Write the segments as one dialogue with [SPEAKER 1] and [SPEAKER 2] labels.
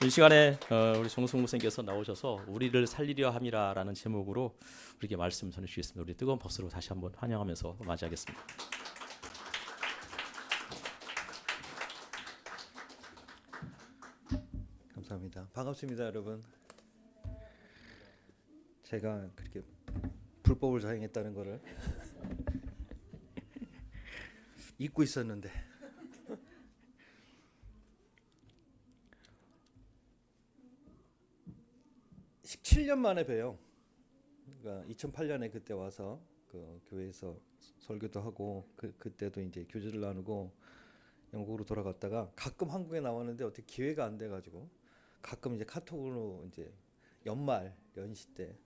[SPEAKER 1] 이 시간에 우리 정승우 선생님께서 나오셔서 우리를 살리려 함이라라는 제목으로 우리에게 말씀 전해 주시겠습니다. 우리 뜨거운 박수로 다시 한번 환영하면서 맞이하겠습니다.
[SPEAKER 2] 감사합니다. 반갑습니다, 여러분. 제가 그렇게 불법을 자행했다는 거를 잊고 있었는데 17년 만에 봬요. 그러니까 2008년에 그때 와서 그 교회에서 설교도 하고 그때도 이제 교제를 나누고 영국으로 돌아갔다가 가끔 한국에 나왔는데 어떻게 기회가 안 돼가지고 가끔 이제 카톡으로 이제 연말 연시 때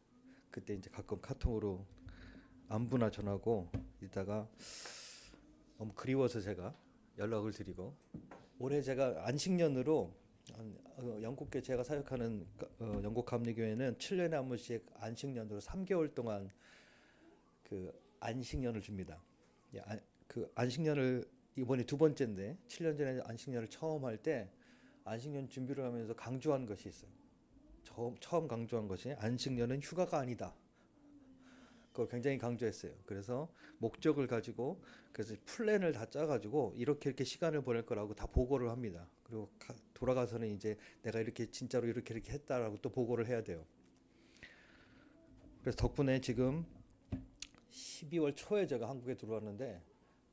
[SPEAKER 2] 그때 이제 가끔 카톡으로 안부나 전하고 이따가 너무 그리워서 제가 연락을 드리고 올해 제가 안식년으로 영국교회 제가 사역하는 영국 감리교회는 7년에 한 번씩 안식년으로 3개월 동안 그 안식년을 줍니다. 그 안식년을 이번에 두 번째인데 7년 전에 안식년을 처음 할 때 안식년 준비를 하면서 강조한 것이 있어요. 처음 강조한 것이 안식년은 휴가가 아니다. 그걸 굉장히 강조했어요. 그래서 목적을 가지고 그래서 플랜을 다 짜가지고 이렇게 시간을 보낼 거라고 다 보고를 합니다. 그리고 돌아가서는 이제 내가 이렇게 진짜로 이렇게 했다라고 또 보고를 해야 돼요. 그래서 덕분에 지금 12월 초에 제가 한국에 들어왔는데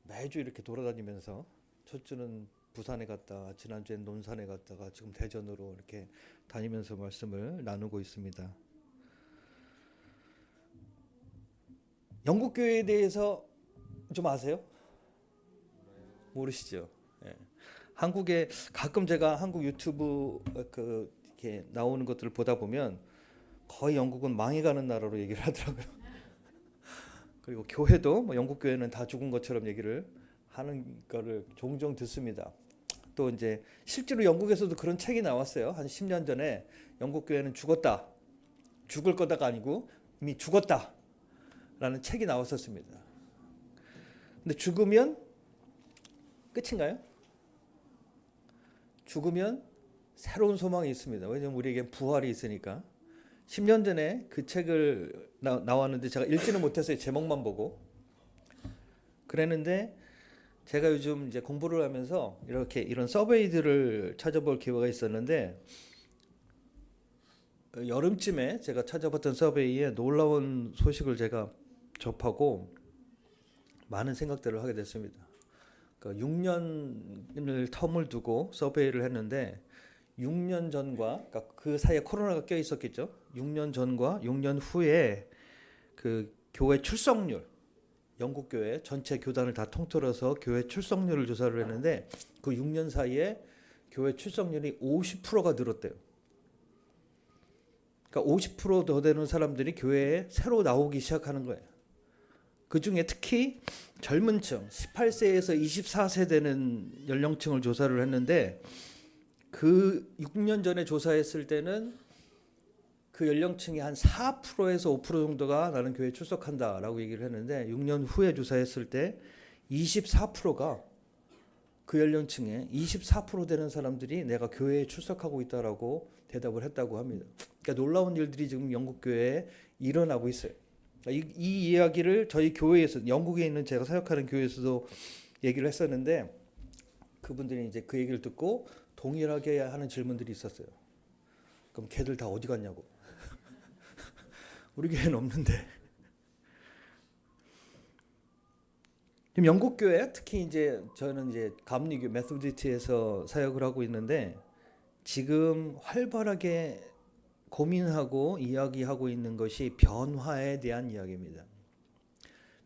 [SPEAKER 2] 매주 이렇게 돌아다니면서 첫 주는 부산에 갔다 지난주엔 논산에 갔다가 지금 대전으로 이렇게 다니면서 말씀을 나누고 있습니다. 영국 교회에 대해서 좀 아세요? 모르시죠? 예. 한국에 가끔 제가 한국 유튜브 이렇게 나오는 것들을 보다 보면 거의 영국은 망해가는 나라로 얘기를 하더라고요. 그리고 교회도 뭐 영국 교회는 다 죽은 것처럼 얘기를 하는 거를 종종 듣습니다. 또 이제 실제로 영국에서도 그런 책이 나왔어요. 한 10년 전에 영국 교회는 죽었다. 죽을 거다가 아니고 이미 죽었다. 라는 책이 나왔었습니다. 근데 죽으면 끝인가요? 죽으면 새로운 소망이 있습니다. 왜냐하면 우리에게 부활이 있으니까. 10년 전에 그 책을 나왔는데 제가 읽지는 못했어요. 제목만 보고. 그랬는데 제가 요즘 이제 공부를 하면서 이렇게 이런 서베이들을 찾아볼 기회가 있었는데 여름쯤에 제가 찾아봤던 서베이에 놀라운 소식을 제가 접하고 많은 생각들을 하게 됐습니다. 그러니까 6년을 텀을 두고 서베이를 했는데 6년 전과 그러니까 그 사이에 코로나가 껴 있었겠죠. 6년 전과 6년 후에 그 교회 출석률 영국 교회 전체 교단을 다 통틀어서 교회 출석률을 조사를 했는데 그 6년 사이에 교회 출석률이 50%가 늘었대요. 그러니까 50%더 되는 사람들이 교회에 새로 나오기 시작하는 거예요. 그 중에 특히 젊은 층 18세에서 24세 되는 연령층을 조사를 했는데 그 6년 전에 조사했을 때는 그 연령층이 한 4%에서 5% 정도가 나는 교회에 출석한다라고 얘기를 했는데 6년 후에 조사했을 때 24%가 그 연령층에 24% 되는 사람들이 내가 교회에 출석하고 있다라고 대답을 했다고 합니다. 그러니까 놀라운 일들이 지금 영국 교회에 일어나고 있어요. 이 이야기를 저희 교회에서 영국에 있는 제가 사역하는 교회에서도 얘기를 했었는데 그분들이 이제 그 얘기를 듣고 동일하게 하는 질문들이 있었어요. 그럼 걔들 다 어디 갔냐고. 우리 교회는 없는데. 지금 영국 교회 특히 이제 저는 이제 감리교 메소디스트에서 사역을 하고 있는데 지금 활발하게 고민하고 이야기하고 있는 것이 변화에 대한 이야기입니다.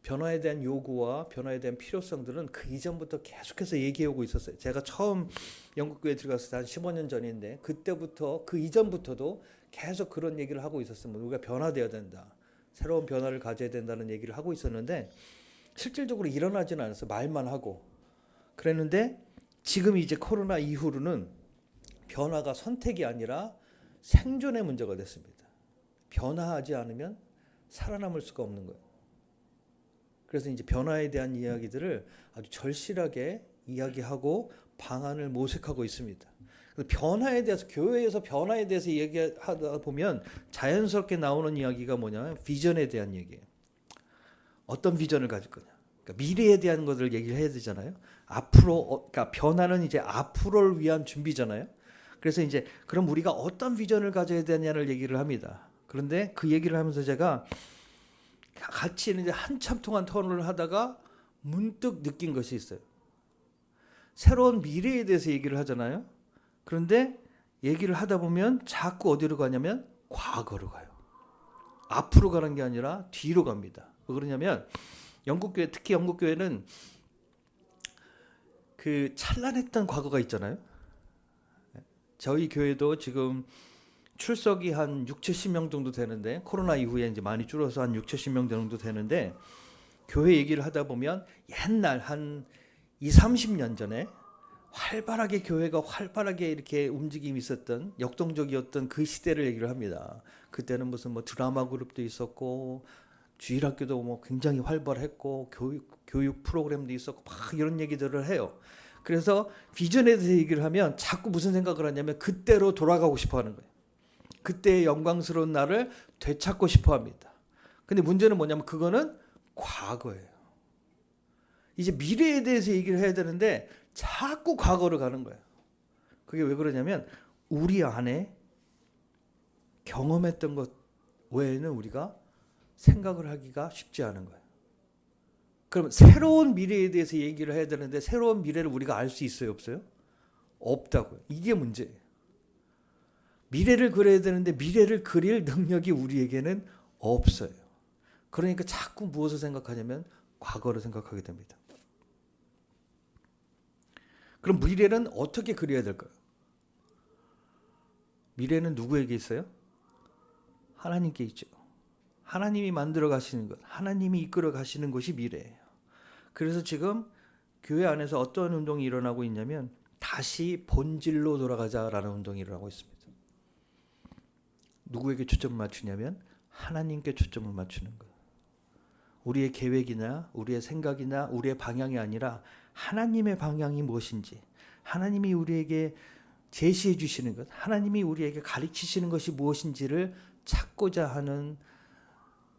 [SPEAKER 2] 변화에 대한 요구와 변화에 대한 필요성들은 그 이전부터 계속해서 얘기하고 있었어요. 제가 처음 영국교회 들어갔을 때 한 15년 전인데 그때부터 그 이전부터도 계속 그런 얘기를 하고 있었습니다. 우리가 변화되어야 된다. 새로운 변화를 가져야 된다는 얘기를 하고 있었는데 실질적으로 일어나지는 않았어요. 말만 하고. 그랬는데 지금 이제 코로나 이후로는 변화가 선택이 아니라 생존의 문제가 됐습니다. 변화하지 않으면 살아남을 수가 없는 거예요. 그래서 이제 변화에 대한 이야기들을 아주 절실하게 이야기하고 방안을 모색하고 있습니다. 변화에 대해서, 교회에서 변화에 대해서 얘기하다 보면 자연스럽게 나오는 이야기가 뭐냐면 비전에 대한 얘기예요. 어떤 비전을 가질 거냐. 그러니까 미래에 대한 것을 얘기를 해야 되잖아요. 앞으로, 그러니까 변화는 이제 앞으로를 위한 준비잖아요. 그래서 이제 그럼 우리가 어떤 비전을 가져야 되냐를 얘기를 합니다. 그런데 그 얘기를 하면서 제가 같이 이제 한참 동안 토론을 하다가 문득 느낀 것이 있어요. 새로운 미래에 대해서 얘기를 하잖아요. 그런데 얘기를 하다 보면 자꾸 어디로 가냐면 과거로 가요. 앞으로 가는 게 아니라 뒤로 갑니다. 왜 그러냐면 영국교회, 특히 영국교회는 그 찬란했던 과거가 있잖아요. 저희 교회도 지금 출석이 한 6, 70명 정도 되는데, 코로나 이후에 이제 많이 줄어서 한 6, 70명 정도 되는데, 교회 얘기를 하다 보면 옛날 한 2, 30년 전에 활발하게 교회가 활발하게 이렇게 움직임이 있었던, 역동적이었던 그 시대를 얘기를 합니다. 그때는 무슨 뭐 드라마 그룹도 있었고 주일학교도 뭐 굉장히 활발했고 교육 프로그램도 있었고 막 이런 얘기들을 해요. 그래서 비전에 대해서 얘기를 하면 자꾸 무슨 생각을 하냐면 그때로 돌아가고 싶어 하는 거예요. 그때의 영광스러운 날을 되찾고 싶어 합니다. 근데 문제는 뭐냐면 그거는 과거예요. 이제 미래에 대해서 얘기를 해야 되는데 자꾸 과거로 가는 거예요. 그게 왜 그러냐면 우리 안에 경험했던 것 외에는 우리가 생각을 하기가 쉽지 않은 거예요. 그럼 새로운 미래에 대해서 얘기를 해야 되는데 새로운 미래를 우리가 알 수 있어요, 없어요? 없다고요. 이게 문제예요. 미래를 그려야 되는데 미래를 그릴 능력이 우리에게는 없어요. 그러니까 자꾸 무엇을 생각하냐면 과거를 생각하게 됩니다. 그럼 미래는 어떻게 그려야 될까요? 미래는 누구에게 있어요? 하나님께 있죠. 하나님이 만들어 가시는 것, 하나님이 이끌어 가시는 것이 미래예요. 그래서 지금 교회 안에서 어떤 운동이 일어나고 있냐면 다시 본질로 돌아가자라는 운동이 일어나고 있습니다. 누구에게 초점을 맞추냐면 하나님께 초점을 맞추는 거예요. 우리의 계획이나 우리의 생각이나 우리의 방향이 아니라 하나님의 방향이 무엇인지, 하나님이 우리에게 제시해 주시는 것, 하나님이 우리에게 가르치시는 것이 무엇인지를 찾고자 하는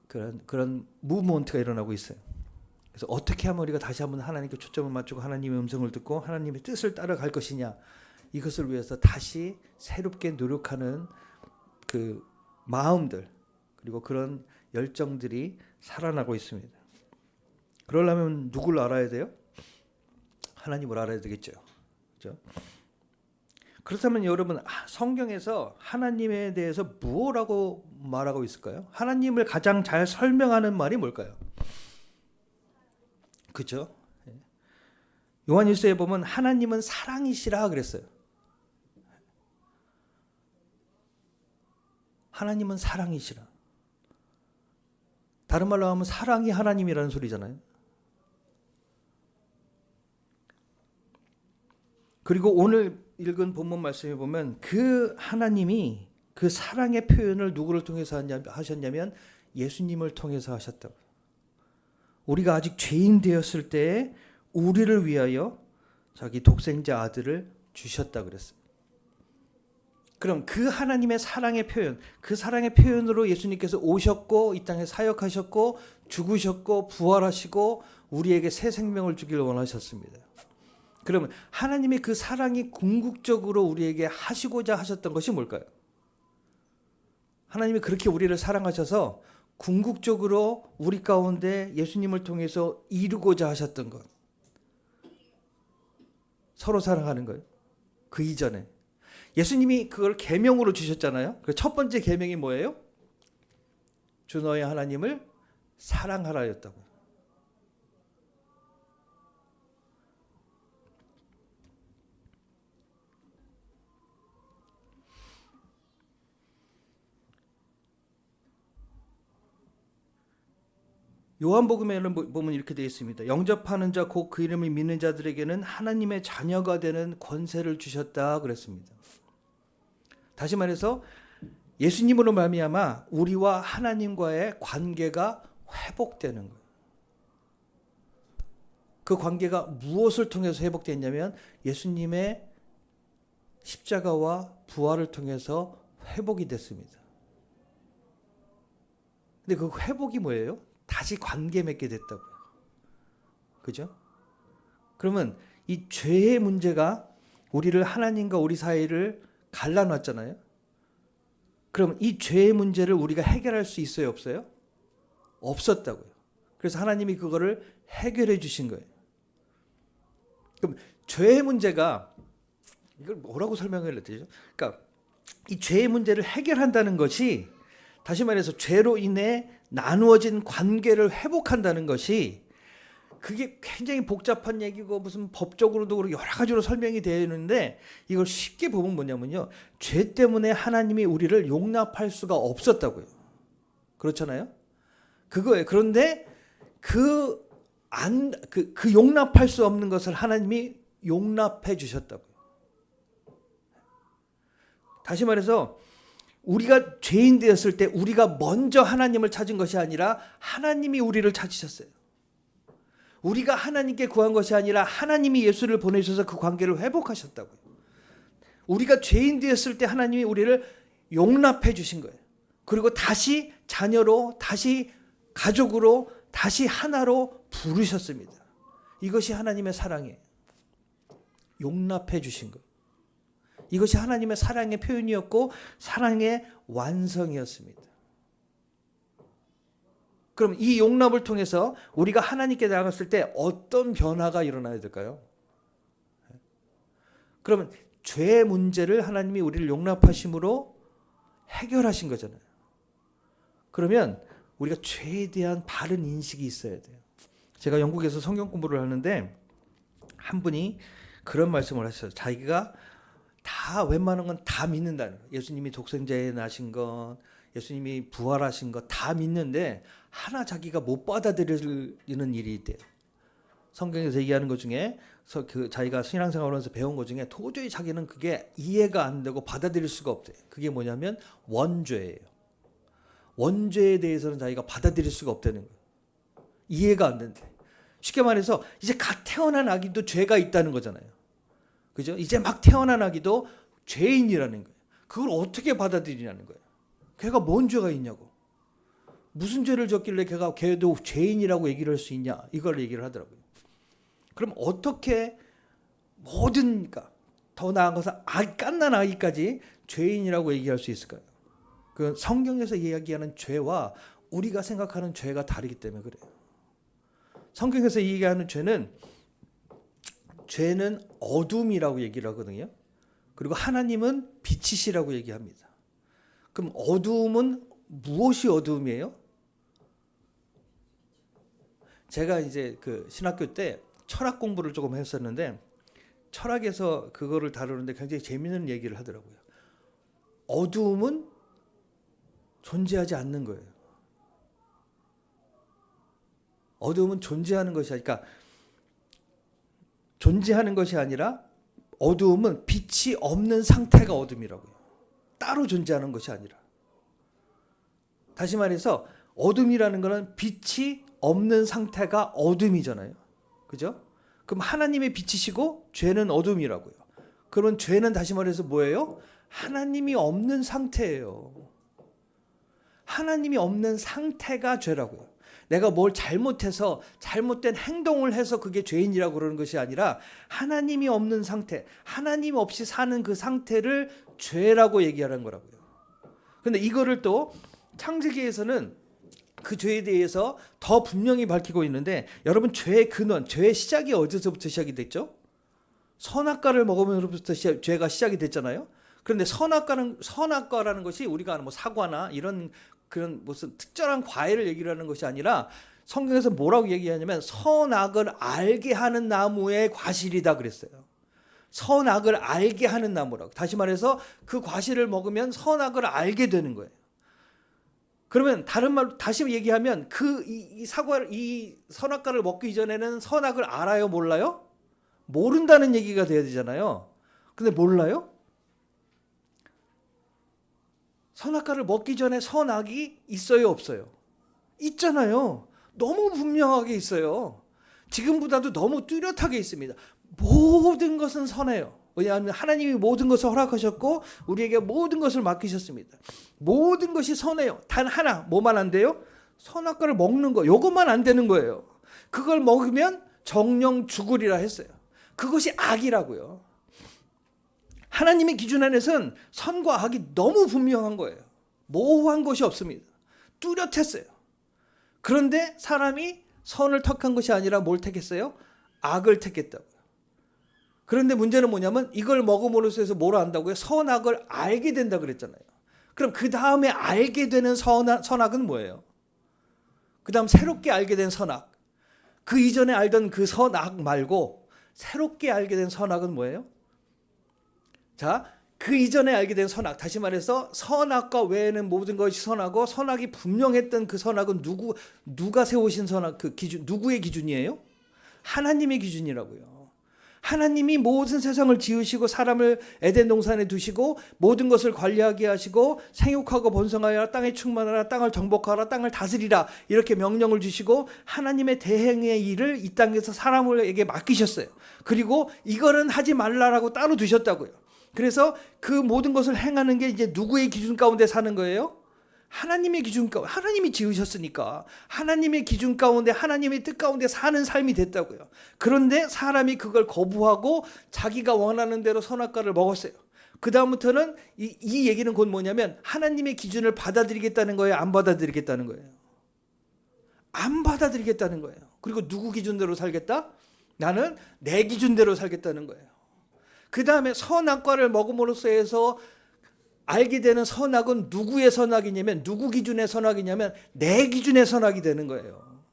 [SPEAKER 2] 그런 무브먼트가 일어나고 있어요. 그래서 어떻게 하면 우리가 다시 한번 하나님께 초점을 맞추고 하나님의 음성을 듣고 하나님의 뜻을 따라갈 것이냐, 이것을 위해서 다시 새롭게 노력하는 그 마음들, 그리고 그런 열정들이 살아나고 있습니다. 그러려면 누구를 알아야 돼요? 하나님을 알아야 되겠죠. 그렇죠? 그렇다면 여러분, 성경에서 하나님에 대해서 무엇라고 말하고 있을까요? 하나님을 가장 잘 설명하는 말이 뭘까요? 그렇죠? 요한일서에 보면 하나님은 사랑이시라 그랬어요. 하나님은 사랑이시라. 다른 말로 하면 사랑이 하나님이라는 소리잖아요. 그리고 오늘 읽은 본문 말씀에 보면 그 하나님이 그 사랑의 표현을 누구를 통해서 하셨냐면 예수님을 통해서 하셨다고. 우리가 아직 죄인 되었을 때 우리를 위하여 자기 독생자 아들을 주셨다 그랬어요. 그럼 그 하나님의 사랑의 표현, 그 사랑의 표현으로 예수님께서 오셨고 이 땅에 사역하셨고 죽으셨고 부활하시고 우리에게 새 생명을 주기를 원하셨습니다. 그러면 하나님의 그 사랑이 궁극적으로 우리에게 하시고자 하셨던 것이 뭘까요? 하나님이 그렇게 우리를 사랑하셔서 궁극적으로 우리 가운데 예수님을 통해서 이루고자 하셨던 것, 서로 사랑하는 거예요. 그 이전에 예수님이 그걸 계명으로 주셨잖아요. 그 첫 번째 계명이 뭐예요? 주 너의 하나님을 사랑하라였다고요. 요한복음에는 보면 이렇게 되어 있습니다. 영접하는 자 곧 그 이름을 믿는 자들에게는 하나님의 자녀가 되는 권세를 주셨다 그랬습니다. 다시 말해서 예수님으로 말미암아 우리와 하나님과의 관계가 회복되는 거예요. 그 관계가 무엇을 통해서 회복됐냐면 예수님의 십자가와 부활을 통해서 회복이 됐습니다. 근데 그 회복이 뭐예요? 다시 관계 맺게 됐다고요. 그죠? 그러면 이 죄의 문제가 우리를 하나님과 우리 사이를 갈라놨잖아요. 그럼 이 죄의 문제를 우리가 해결할 수 있어요, 없어요? 없었다고요. 그래서 하나님이 그거를 해결해 주신 거예요. 그럼 죄의 문제가 이걸 뭐라고 설명을 해야 되죠? 그러니까 이 죄의 문제를 해결한다는 것이, 다시 말해서 죄로 인해 나누어진 관계를 회복한다는 것이, 그게 굉장히 복잡한 얘기고 무슨 법적으로도 그렇고 여러 가지로 설명이 되는데, 이걸 쉽게 보면 뭐냐면요, 죄 때문에 하나님이 우리를 용납할 수가 없었다고요. 그렇잖아요. 그거예요. 그런데 그 용납할 수 없는 것을 하나님이 용납해 주셨다고요. 다시 말해서 우리가 죄인 되었을 때 우리가 먼저 하나님을 찾은 것이 아니라 하나님이 우리를 찾으셨어요. 우리가 하나님께 구한 것이 아니라 하나님이 예수를 보내셔서 그 관계를 회복하셨다고요. 우리가 죄인 되었을 때 하나님이 우리를 용납해 주신 거예요. 그리고 다시 자녀로, 다시 가족으로, 다시 하나로 부르셨습니다. 이것이 하나님의 사랑이에요. 용납해 주신 거예요. 이것이 하나님의 사랑의 표현이었고 사랑의 완성이었습니다. 그럼 이 용납을 통해서 우리가 하나님께 나갔을 때 어떤 변화가 일어나야 될까요? 그러면 죄의 문제를 하나님이 우리를 용납하심으로 해결하신 거잖아요. 그러면 우리가 죄에 대한 바른 인식이 있어야 돼요. 제가 영국에서 성경 공부를 하는데 한 분이 그런 말씀을 하셨어요. 자기가 다 웬만한 건 다 믿는다는 거예요. 예수님이 독생자에 나신 것, 예수님이 부활하신 것 다 믿는데 하나 자기가 못 받아들이는 일이 있대요. 성경에서 얘기하는 것 중에 자기가 신앙생활하면서 배운 것 중에 도저히 자기는 그게 이해가 안 되고 받아들일 수가 없대요. 그게 뭐냐면 원죄예요. 원죄에 대해서는 자기가 받아들일 수가 없다는 거예요. 이해가 안 된대. 쉽게 말해서 이제 갓 태어난 아기도 죄가 있다는 거잖아요. 그죠? 이제 막 태어난 아기도 죄인이라는 거예요. 그걸 어떻게 받아들이냐는 거예요. 걔가 뭔 죄가 있냐고. 무슨 죄를 졌길래 걔도 죄인이라고 얘기를 할 수 있냐. 이걸 얘기를 하더라고요. 그럼 어떻게 모든, 더 나은 것은 갓난 아기까지 죄인이라고 얘기할 수 있을까요? 그 성경에서 이야기하는 죄와 우리가 생각하는 죄가 다르기 때문에 그래요. 성경에서 얘기하는 죄는 어둠이라고 얘기를 하거든요. 그리고 하나님은 빛이시라고 얘기합니다. 그럼 어둠은 무엇이 어둠이에요? 제가 이제 그 신학교 때 철학 공부를 조금 했었는데 철학에서 그거를 다루는데 굉장히 재미있는 얘기를 하더라고요. 어둠은 존재하지 않는 거예요. 어둠은 존재하는 것이 아니라, 존재하는 것이 아니라 어두움은 빛이 없는 상태가 어둠이라고요. 따로 존재하는 것이 아니라. 다시 말해서 어둠이라는 것은 빛이 없는 상태가 어둠이잖아요. 그죠? 그럼 하나님의 빛이시고 죄는 어둠이라고요. 그러면 죄는 다시 말해서 뭐예요? 하나님이 없는 상태예요. 하나님이 없는 상태가 죄라고요. 내가 뭘 잘못해서 잘못된 행동을 해서 그게 죄인이라고 그러는 것이 아니라 하나님이 없는 상태, 하나님 없이 사는 그 상태를 죄라고 얘기하는 거라고요. 그런데 이거를 또 창세기에서는 그 죄에 대해서 더 분명히 밝히고 있는데, 여러분 죄의 근원, 죄의 시작이 어디서부터 시작이 됐죠? 선악과를 먹으면서부터 죄가 시작이 됐잖아요. 그런데 선악과라는 것이 우리가 뭐 사과나 이런 그런 무슨 특별한 과일을 얘기를 하는 것이 아니라 성경에서 뭐라고 얘기하냐면 선악을 알게 하는 나무의 과실이다 그랬어요. 선악을 알게 하는 나무라고. 다시 말해서 그 과실을 먹으면 선악을 알게 되는 거예요. 그러면 다른 말로 다시 얘기하면 이 선악과를 먹기 전에는 선악을 알아요, 몰라요? 모른다는 얘기가 돼야 되잖아요. 근데 몰라요? 선악과를 먹기 전에 선악이 있어요, 없어요? 있잖아요. 너무 분명하게 있어요. 지금보다도 너무 뚜렷하게 있습니다. 모든 것은 선해요. 왜냐하면 하나님이 모든 것을 허락하셨고 우리에게 모든 것을 맡기셨습니다. 모든 것이 선해요. 단 하나 뭐만 안 돼요? 선악과를 먹는 거. 요것만 안 되는 거예요. 그걸 먹으면 정령 죽으리라 했어요. 그것이 악이라고요. 하나님의 기준 안에서는 선과 악이 너무 분명한 거예요. 모호한 것이 없습니다. 뚜렷했어요. 그런데 사람이 선을 택한 것이 아니라 뭘 택했어요? 악을 택했다고요. 그런데 문제는 뭐냐면 이걸 먹음으로써 해서 뭘 안다고요? 선악을 알게 된다 그랬잖아요. 그럼 그 다음에 알게 되는 선악은 뭐예요? 그 다음 새롭게 알게 된 선악. 그 이전에 알던 그 선악 말고 새롭게 알게 된 선악은 뭐예요? 자, 그 이전에 알게 된 선악, 다시 말해서 선악과 외에는 모든 것이 선하고 선악이 분명했던 그 선악은 누가 세우신 선악, 그 기준, 누구의 기준이에요? 하나님의 기준이라고요. 하나님이 모든 세상을 지으시고 사람을 에덴 동산에 두시고 모든 것을 관리하게 하시고 생육하고 번성하여라, 땅에 충만하라, 땅을 정복하라, 땅을 다스리라, 이렇게 명령을 주시고 하나님의 대행의 일을 이 땅에서 사람에게 맡기셨어요. 그리고 이거는 하지 말라라고 따로 두셨다고요. 그래서 그 모든 것을 행하는 게 이제 누구의 기준 가운데 사는 거예요? 하나님의 기준 가운데, 하나님이 지으셨으니까 하나님의 기준 가운데, 하나님의 뜻 가운데 사는 삶이 됐다고요. 그런데 사람이 그걸 거부하고 자기가 원하는 대로 선악과를 먹었어요. 그 다음부터는 이 얘기는 곧 뭐냐면 하나님의 기준을 받아들이겠다는 거예요? 안 받아들이겠다는 거예요? 안 받아들이겠다는 거예요. 그리고 누구 기준대로 살겠다? 나는 내 기준대로 살겠다는 거예요. 그 다음에 선악과를 먹음으로써 해서 알게 되는 선악은 누구의 선악이냐면, 누구 기준의 선악이냐면 내 기준의 선악이 되는 거예요.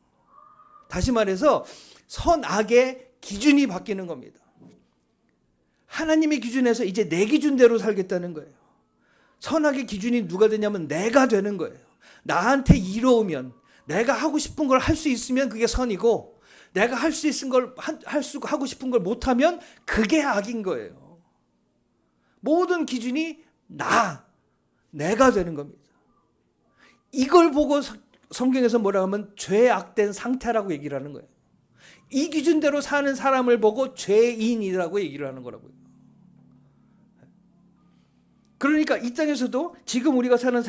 [SPEAKER 2] 다시 말해서 선악의 기준이 바뀌는 겁니다. 하나님의 기준에서 이제 내 기준대로 살겠다는 거예요. 선악의 기준이 누가 되냐면 내가 되는 거예요. 나한테 이로우면, 내가 하고 싶은 걸 할 수 있으면 그게 선이고, 내가 할 수 있는 걸 하고 싶은 걸 못하면 그게 악인 거예요. 모든 기준이 내가 되는 겁니다. 이걸 보고 성경에서 뭐라 하면 죄악된 상태라고 얘기를 하는 거예요. 이 기준대로 사는 사람을 보고 죄인이라고 얘기를 하는 거라고요. 그러니까 이 땅에서도, 지금 우리가 사는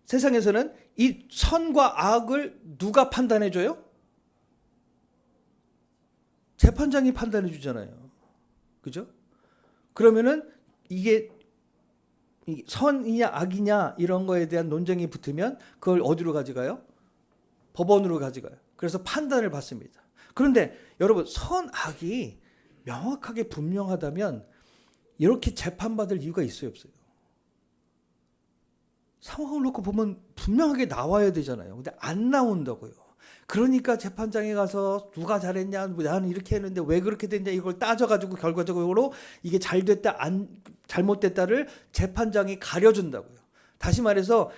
[SPEAKER 2] 세상에서는 이 선과 악을 누가 판단해줘요? 재판장이 판단해 주잖아요. 그죠? 그러면은 이게 선이냐 악이냐 이런 거에 대한 논쟁이 붙으면 그걸 어디로 가져가요? 법원으로 가져가요. 그래서 판단을 받습니다. 그런데 여러분, 선악이 명확하게 분명하다면 이렇게 재판받을 이유가 있어요, 없어요? 상황을 놓고 보면 분명하게 나와야 되잖아요. 근데 안 나온다고요. 그러니까 재판장에 가서 누가 잘했냐, 나는 이렇게 했는데 왜 그렇게 됐냐, 이걸 따져가지고 결과적으로 이게 잘됐다, 잘못됐다를 재판장이 가려준다고요. 다시 말해서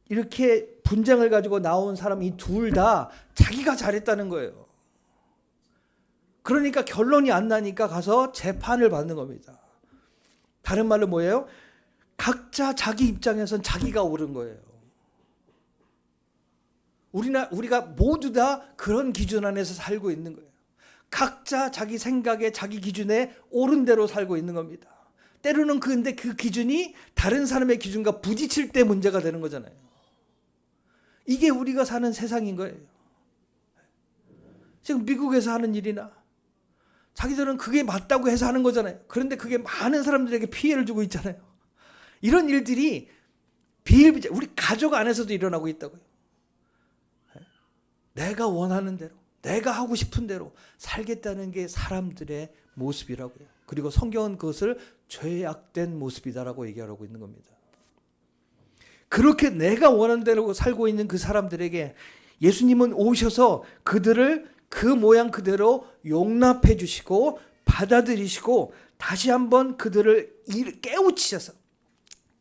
[SPEAKER 2] 이렇게 분쟁을 가지고 나온 사람이 둘 다 자기가 잘했다는 거예요. 그러니까 결론이 안 나니까 가서 재판을 받는 겁니다. 다른 말로 뭐예요? 각자 자기 입장에선 자기가 옳은 거예요. 우리가 모두 다 그런 기준 안에서 살고 있는 거예요. 각자 자기 생각에, 자기 기준에 옳은 대로 살고 있는 겁니다. 때로는 근데 그 기준이 다른 사람의 기준과 부딪힐 때 문제가 되는 거잖아요. 이게 우리가 사는 세상인 거예요. 지금 미국에서 하는 일이나 자기들은 그게 맞다고 해서 하는 거잖아요. 그런데 그게 많은 사람들에게 피해를 주고 있잖아요. 이런 일들이 비일비재 우리 가족 안에서도 일어나고 있다고요. 내가 원하는 대로, 내가 하고 싶은 대로 살겠다는 게 사람들의 모습이라고요. 그리고 성경은 그것을 죄악된 모습이다라고 얘기하고 있는 겁니다. 그렇게 내가 원하는 대로 살고 있는 그 사람들에게 예수님은 오셔서 그들을 그 모양 그대로 용납해 주시고 받아들이시고 다시 한번 그들을 깨우치셔서,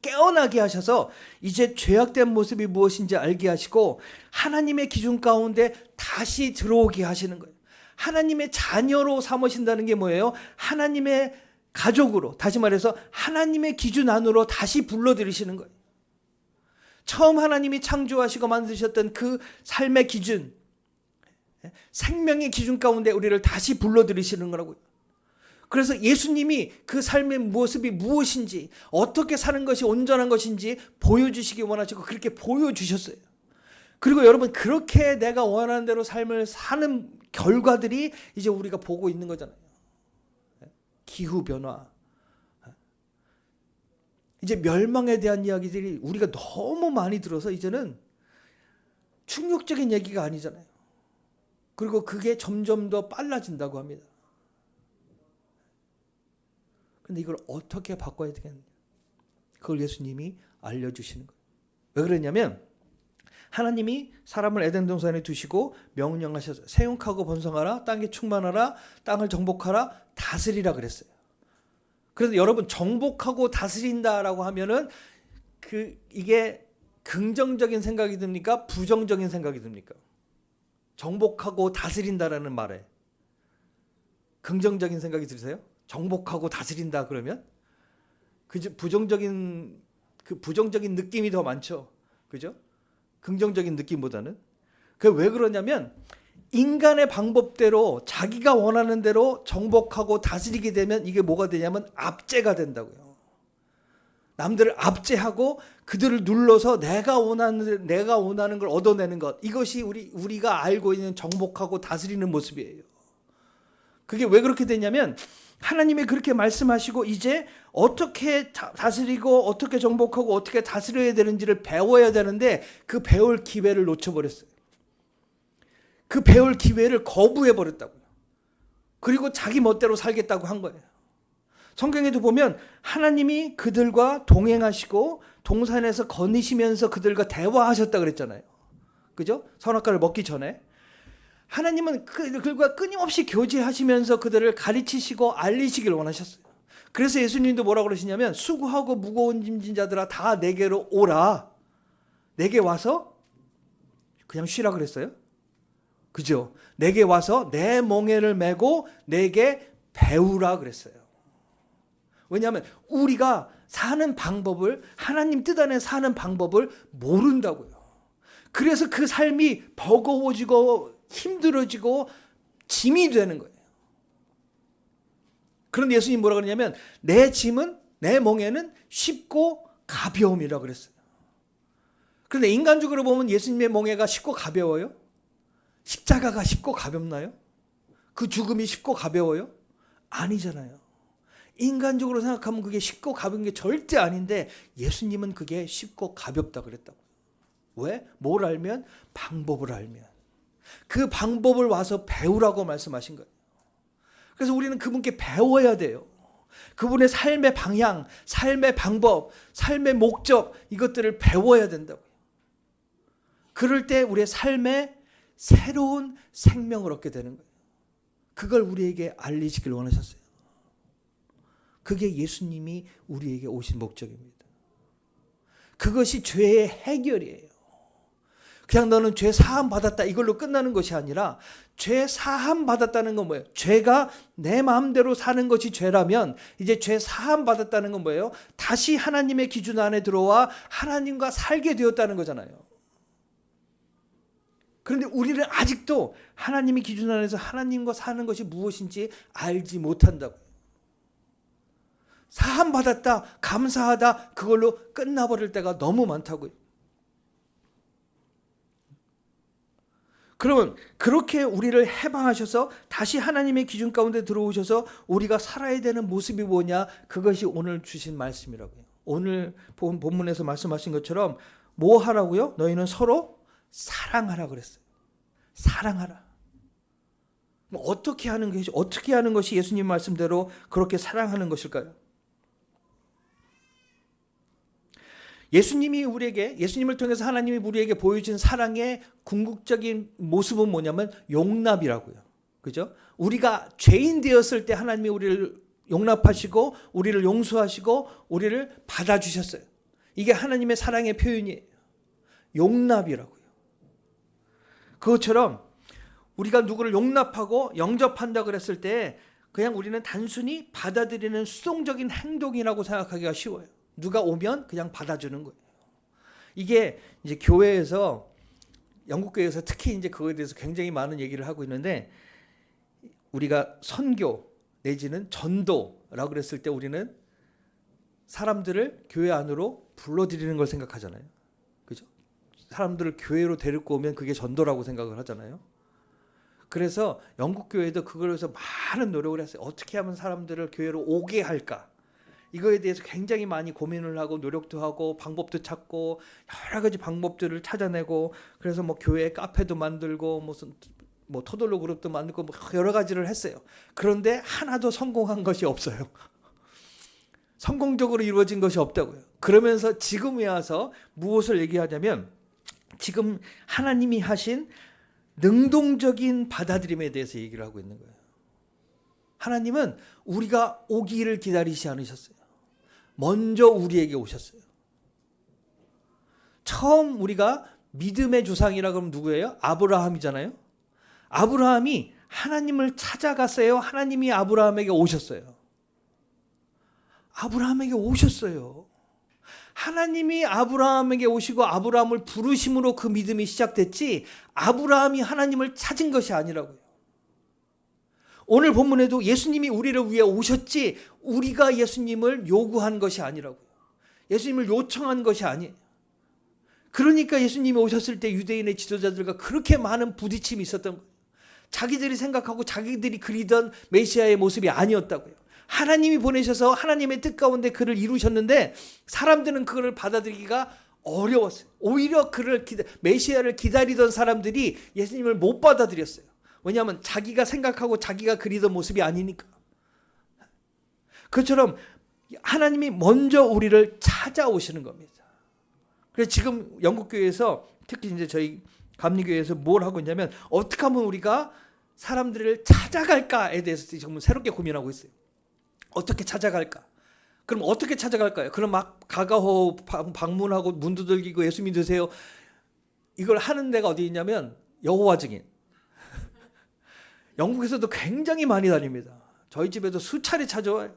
[SPEAKER 2] 깨어나게 하셔서 이제 죄악된 모습이 무엇인지 알게 하시고 하나님의 기준 가운데 다시 들어오게 하시는 거예요. 하나님의 자녀로 삼으신다는 게 뭐예요? 하나님의 가족으로, 다시 말해서 하나님의 기준 안으로 다시 불러들이시는 거예요. 처음 하나님이 창조하시고 만드셨던 그 삶의 기준, 생명의 기준 가운데 우리를 다시 불러들이시는 거라고요.
[SPEAKER 3] 그래서 예수님이 그 삶의 모습이 무엇인지, 어떻게 사는 것이 온전한 것인지 보여주시기 원하시고 그렇게 보여주셨어요. 그리고 여러분, 그렇게 내가 원하는 대로 삶을 사는 결과들이 이제 우리가 보고 있는 거잖아요. 기후변화, 이제 멸망에 대한 이야기들이 우리가 너무 많이 들어서 이제는 충격적인 얘기가 아니잖아요. 그리고 그게 점점 더 빨라진다고 합니다. 근데 이걸 어떻게 바꿔야 되겠느냐? 그걸 예수님이 알려주시는 거예요. 왜 그러냐면 하나님이 사람을 에덴 동산에 두시고 명령하셔서 생육하고 번성하라, 땅에 충만하라, 땅을 정복하라, 다스리라 그랬어요. 그래서 여러분, 정복하고 다스린다라고 하면은 이게 긍정적인 생각이 듭니까? 부정적인 생각이 듭니까? 정복하고 다스린다라는 말에 긍정적인 생각이 드세요? 정복하고 다스린다 그러면 부정적인 느낌이 더 많죠. 그죠? 긍정적인 느낌보다는. 그게 왜 그러냐면 인간의 방법대로 자기가 원하는 대로 정복하고 다스리게 되면 이게 뭐가 되냐면 압제가 된다고요. 남들을 압제하고 그들을 눌러서 내가 원하는 걸 얻어내는 것. 이것이 우리가 알고 있는 정복하고 다스리는 모습이에요. 그게 왜 그렇게 되냐면 하나님이 그렇게 말씀하시고 이제 어떻게 다스리고 어떻게 정복하고 어떻게 다스려야 되는지를 배워야 되는데 그 배울 기회를 놓쳐버렸어요. 그 배울 기회를 거부해버렸다고요. 그리고 자기 멋대로 살겠다고 한 거예요. 성경에도 보면 하나님이 그들과 동행하시고 동산에서 거니시면서 그들과 대화하셨다 그랬잖아요. 그죠? 선악과를 먹기 전에. 하나님은 그들과 끊임없이 교제하시면서 그들을 가르치시고 알리시길 원하셨어요. 그래서 예수님도 뭐라고 그러시냐면 수고하고 무거운 짐진 자들아 다 내게로 오라. 내게 와서 그냥 쉬라 그랬어요. 그죠? 내게 와서 내 멍에를 메고 내게 배우라 그랬어요. 왜냐하면 우리가 사는 방법을, 하나님 뜻 안에 사는 방법을 모른다고요. 그래서 그 삶이 버거워지고 힘들어지고 짐이 되는 거예요. 그런데 예수님 뭐라 그러냐면 내 짐은, 내 멍에는 쉽고 가벼움이라 그랬어요. 그런데 인간적으로 보면 예수님의 멍에가 쉽고 가벼워요? 십자가가 쉽고 가볍나요? 그 죽음이 쉽고 가벼워요? 아니잖아요. 인간적으로 생각하면 그게 쉽고 가벼운 게 절대 아닌데 예수님은 그게 쉽고 가볍다 그랬다고. 왜? 뭘 알면? 방법을 알면. 그 방법을 와서 배우라고 말씀하신 거예요. 그래서 우리는 그분께 배워야 돼요. 그분의 삶의 방향, 삶의 방법, 삶의 목적, 이것들을 배워야 된다고요. 그럴 때 우리의 삶에 새로운 생명을 얻게 되는 거예요. 그걸 우리에게 알리시길 원하셨어요. 그게 예수님이 우리에게 오신 목적입니다. 그것이 죄의 해결이에요. 그냥 너는 죄 사함 받았다 이걸로 끝나는 것이 아니라 죄 사함 받았다는 건 뭐예요? 죄가 내 마음대로 사는 것이 죄라면 이제 죄 사함 받았다는 건 뭐예요? 다시 하나님의 기준 안에 들어와 하나님과 살게 되었다는 거잖아요. 그런데 우리는 아직도 하나님의 기준 안에서 하나님과 사는 것이 무엇인지 알지 못한다고요. 사함 받았다, 감사하다, 그걸로 끝나버릴 때가 너무 많다고요. 그러면 그렇게 우리를 해방하셔서 다시 하나님의 기준 가운데 들어오셔서 우리가 살아야 되는 모습이 뭐냐? 그것이 오늘 주신 말씀이라고요. 오늘 본문에서 말씀하신 것처럼 뭐 하라고요? 너희는 서로 사랑하라 그랬어요. 사랑하라. 어떻게 하는 것이 예수님 말씀대로 그렇게 사랑하는 것일까요? 예수님을 통해서 하나님이 우리에게 보여준 사랑의 궁극적인 모습은 뭐냐면 용납이라고요. 그죠? 우리가 죄인 되었을 때 하나님이 우리를 용납하시고 우리를 용서하시고 우리를 받아주셨어요. 이게 하나님의 사랑의 표현이에요. 용납이라고요. 그것처럼 우리가 누구를 용납하고 영접한다 그랬을 때 그냥 우리는 단순히 받아들이는 수동적인 행동이라고 생각하기가 쉬워요. 누가 오면 그냥 받아주는 거예요. 이게 이제 영국 교회에서 특히 이제 그거에 대해서 굉장히 많은 얘기를 하고 있는데 우리가 선교, 내지는 전도라고 그랬을 때 우리는 사람들을 교회 안으로 불러들이는 걸 생각하잖아요. 그죠? 사람들을 교회로 데리고 오면 그게 전도라고 생각을 하잖아요. 그래서 영국 교회도 그걸 위해서 많은 노력을 했어요. 어떻게 하면 사람들을 교회로 오게 할까? 이거에 대해서 굉장히 많이 고민을 하고 노력도 하고 방법도 찾고 여러 가지 방법들을 찾아내고, 그래서 뭐 교회 카페도 만들고 무슨 뭐 토돌로 그룹도 만들고 뭐 여러 가지를 했어요. 그런데 하나도 성공한 것이 없어요. 성공적으로 이루어진 것이 없다고요. 그러면서 지금에 와서 무엇을 얘기하냐면, 지금 하나님이 하신 능동적인 받아들임에 대해서 얘기를 하고 있는 거예요. 하나님은 우리가 오기를 기다리지 않으셨어요. 먼저 우리에게 오셨어요. 처음 우리가 믿음의 조상이라 그러면 누구예요? 아브라함이잖아요. 아브라함이 하나님을 찾아갔어요? 하나님이 아브라함에게 오셨어요? 아브라함에게 오셨어요. 하나님이 아브라함에게 오시고 아브라함을 부르심으로 그 믿음이 시작됐지, 아브라함이 하나님을 찾은 것이 아니라고요. 오늘 본문에도 예수님이 우리를 위해 오셨지 우리가 예수님을 요구한 것이 아니라고요. 예수님을 요청한 것이 아니에요. 그러니까 예수님이 오셨을 때 유대인의 지도자들과 그렇게 많은 부딪힘이 있었던 거예요. 자기들이 생각하고 자기들이 그리던 메시아의 모습이 아니었다고요. 하나님이 보내셔서 하나님의 뜻 가운데 그를 이루셨는데 사람들은 그를 받아들이기가 어려웠어요. 오히려 메시아를 기다리던 사람들이 예수님을 못 받아들였어요. 왜냐하면 자기가 생각하고 자기가 그리던 모습이 아니니까. 그처럼 하나님이 먼저 우리를 찾아오시는 겁니다. 그래서 지금 영국교회에서, 특히 이제 저희 감리교회에서 뭘 하고 있냐면, 어떻게 하면 우리가 사람들을 찾아갈까에 대해서 지금 새롭게 고민하고 있어요. 어떻게 찾아갈까? 그럼 어떻게 찾아갈까요? 그럼 막 가가호 방문하고 문 두들기고 예수 믿으세요. 이걸 하는 데가 어디 있냐면 여호와 증인. 영국에서도 굉장히 많이 다닙니다. 저희 집에도 수차례 찾아와요.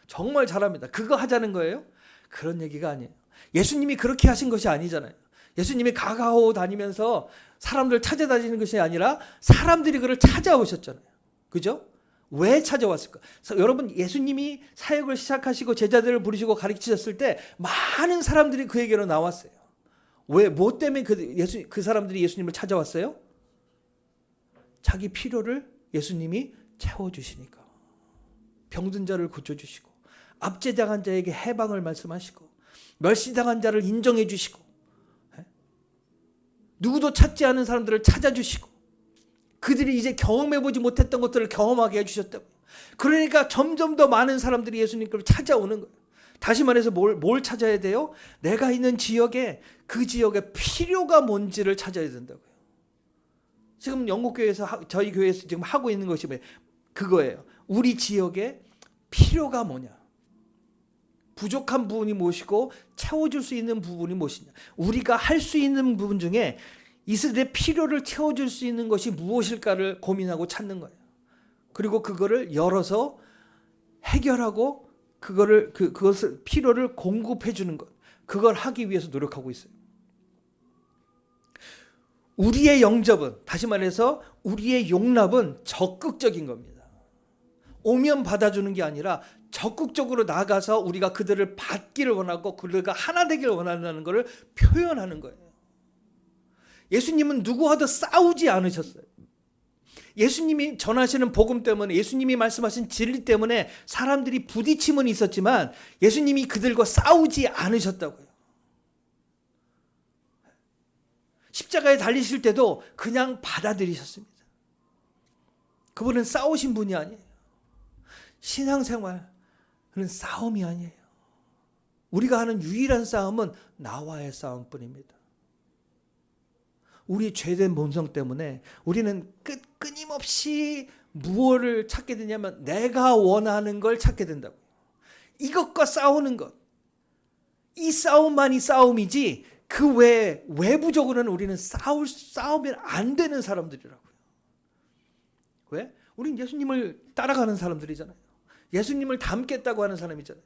[SPEAKER 3] 정말 잘합니다. 그거 하자는 거예요? 그런 얘기가 아니에요. 예수님이 그렇게 하신 것이 아니잖아요. 예수님이 가가호 다니면서 사람들 찾아다니는 것이 아니라 사람들이 그를 찾아오셨잖아요. 그죠? 왜 찾아왔을까? 여러분, 예수님이 사역을 시작하시고 제자들을 부르시고 가르치셨을 때 많은 사람들이 그에게로 나왔어요. 왜? 뭐 때문에 그 사람들이 예수님을 찾아왔어요? 자기 필요를 예수님이 채워주시니까. 병든 자를 고쳐주시고, 압제당한 자에게 해방을 말씀하시고, 멸시당한 자를 인정해 주시고, 누구도 찾지 않은 사람들을 찾아주시고, 그들이 이제 경험해보지 못했던 것들을 경험하게 해주셨다고. 그러니까 점점 더 많은 사람들이 예수님께로 찾아오는 거예요. 다시 말해서 뭘 찾아야 돼요? 내가 있는 지역에, 그 지역의 필요가 뭔지를 찾아야 된다고요. 지금 영국교회에서, 저희 교회에서 지금 하고 있는 것이 그거예요. 우리 지역에 필요가 뭐냐, 부족한 부분이 무엇이고 채워줄 수 있는 부분이 무엇이냐, 우리가 할 수 있는 부분 중에 이들의 필요를 채워줄 수 있는 것이 무엇일까를 고민하고 찾는 거예요. 그리고 그거를 열어서 해결하고 그것을 필요를 공급해 주는 것, 그걸 하기 위해서 노력하고 있어요. 우리의 영접은, 다시 말해서 우리의 용납은 적극적인 겁니다. 오면 받아주는 게 아니라 적극적으로 나가서 우리가 그들을 받기를 원하고 그들과 하나 되기를 원한다는 것을 표현하는 거예요. 예수님은 누구와도 싸우지 않으셨어요. 예수님이 전하시는 복음 때문에, 예수님이 말씀하신 진리 때문에 사람들이 부딪힘은 있었지만 예수님이 그들과 싸우지 않으셨다고요. 십자가에 달리실 때도 그냥 받아들이셨습니다. 그분은 싸우신 분이 아니에요. 신앙생활은 싸움이 아니에요. 우리가 하는 유일한 싸움은 나와의 싸움뿐입니다. 우리 죄된 본성 때문에 우리는 끊임없이 무엇을 찾게 되냐면 내가 원하는 걸 찾게 된다고요. 이것과 싸우는 것, 이 싸움만이 싸움이지 그 외에 외부적으로는 우리는 싸우면 안 되는 사람들이라고요. 왜? 우린 예수님을 따라가는 사람들이잖아요. 예수님을 닮겠다고 하는 사람이잖아요.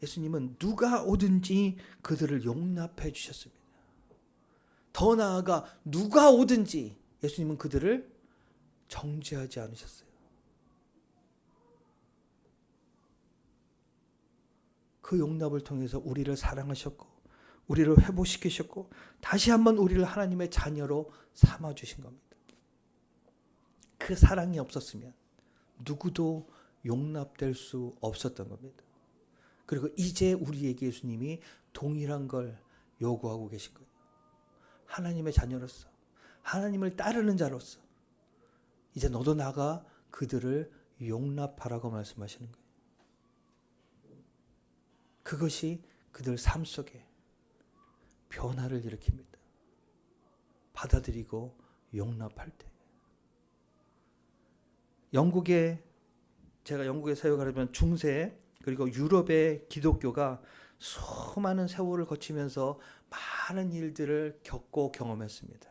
[SPEAKER 3] 예수님은 누가 오든지 그들을 용납해 주셨습니다. 더 나아가 누가 오든지 예수님은 그들을 정죄하지 않으셨어요. 그 용납을 통해서 우리를 사랑하셨고 우리를 회복시키셨고 다시 한번 우리를 하나님의 자녀로 삼아주신 겁니다. 그 사랑이 없었으면 누구도 용납될 수 없었던 겁니다. 그리고 이제 우리에게 예수님이 동일한 걸 요구하고 계신 거예요. 하나님의 자녀로서 하나님을 따르는 자로서 이제 너도 나가 그들을 용납하라고 말씀하시는 거예요. 그것이 그들 삶 속에 변화를 일으킵니다. 받아들이고 용납할 때. 제가 영국에 사역하려면 중세 그리고 유럽의 기독교가 수많은 세월을 거치면서 많은 일들을 겪고 경험했습니다.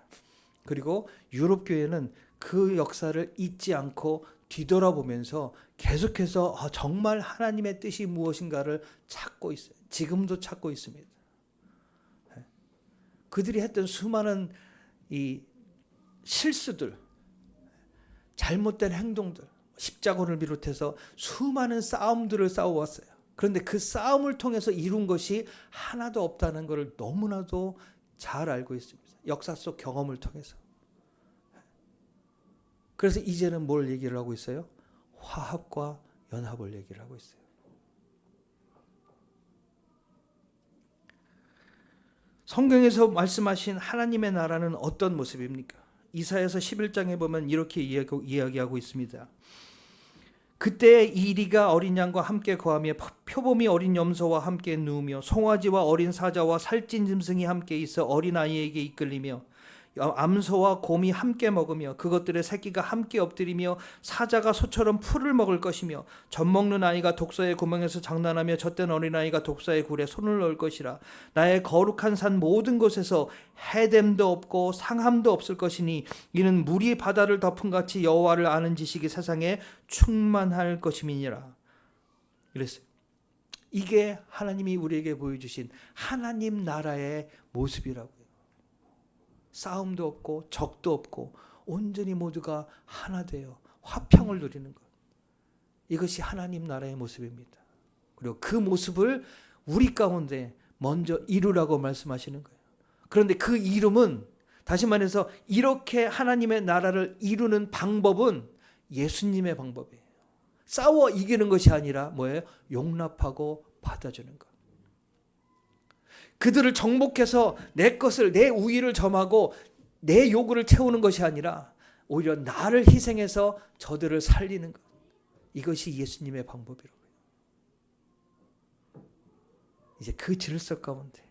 [SPEAKER 3] 그리고 유럽 교회는 그 역사를 잊지 않고 뒤돌아보면서 계속해서 정말 하나님의 뜻이 무엇인가를 찾고 있어요. 지금도 찾고 있습니다. 그들이 했던 수많은 이 실수들, 잘못된 행동들, 십자군을 비롯해서 수많은 싸움들을 싸워왔어요. 그런데 그 싸움을 통해서 이룬 것이 하나도 없다는 것을 너무나도 잘 알고 있습니다. 역사 속 경험을 통해서. 그래서 이제는 뭘 얘기를 하고 있어요? 화합과 연합을 얘기를 하고 있어요. 성경에서 말씀하신 하나님의 나라는 어떤 모습입니까? 이사야서 11장에 보면 이렇게 이야기하고 있습니다. 그때 이리가 어린 양과 함께 거하며 표범이 어린 염소와 함께 누우며 송아지와 어린 사자와 살찐 짐승이 함께 있어 어린아이에게 이끌리며 암소와 곰이 함께 먹으며 그것들의 새끼가 함께 엎드리며 사자가 소처럼 풀을 먹을 것이며 젖먹는 아이가 독사의 구멍에서 장난하며 젖된 어린아이가 독사의 굴에 손을 넣을 것이라. 나의 거룩한 산 모든 곳에서 해됨도 없고 상함도 없을 것이니 이는 물이 바다를 덮은 같이 여호와를 아는 지식이 세상에 충만할 것임이니라. 이랬어요. 이게 하나님이 우리에게 보여주신 하나님 나라의 모습이라고요. 싸움도 없고 적도 없고 온전히 모두가 하나 되어 화평을 누리는 것. 이것이 하나님 나라의 모습입니다. 그리고 그 모습을 우리 가운데 먼저 이루라고 말씀하시는 거예요. 그런데 그 이름은 다시 말해서 이렇게 하나님의 나라를 이루는 방법은 예수님의 방법이에요. 싸워 이기는 것이 아니라 뭐예요? 용납하고 받아주는 것. 그들을 정복해서 내 것을 내 우위를 점하고 내 요구를 채우는 것이 아니라 오히려 나를 희생해서 저들을 살리는 것. 이것이 예수님의 방법이라고요. 이제 그 질서 가운데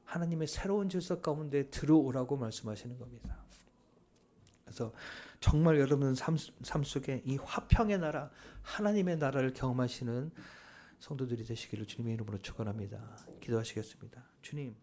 [SPEAKER 3] 하나님의 새로운 질서 가운데 들어오라고 말씀하시는 겁니다. 그래서 정말 여러분 삶 속에 이 화평의 나라 하나님의 나라를 경험하시는 성도들이 되시기를 주님의 이름으로 축원합니다. 기도하시겠습니다. 주님.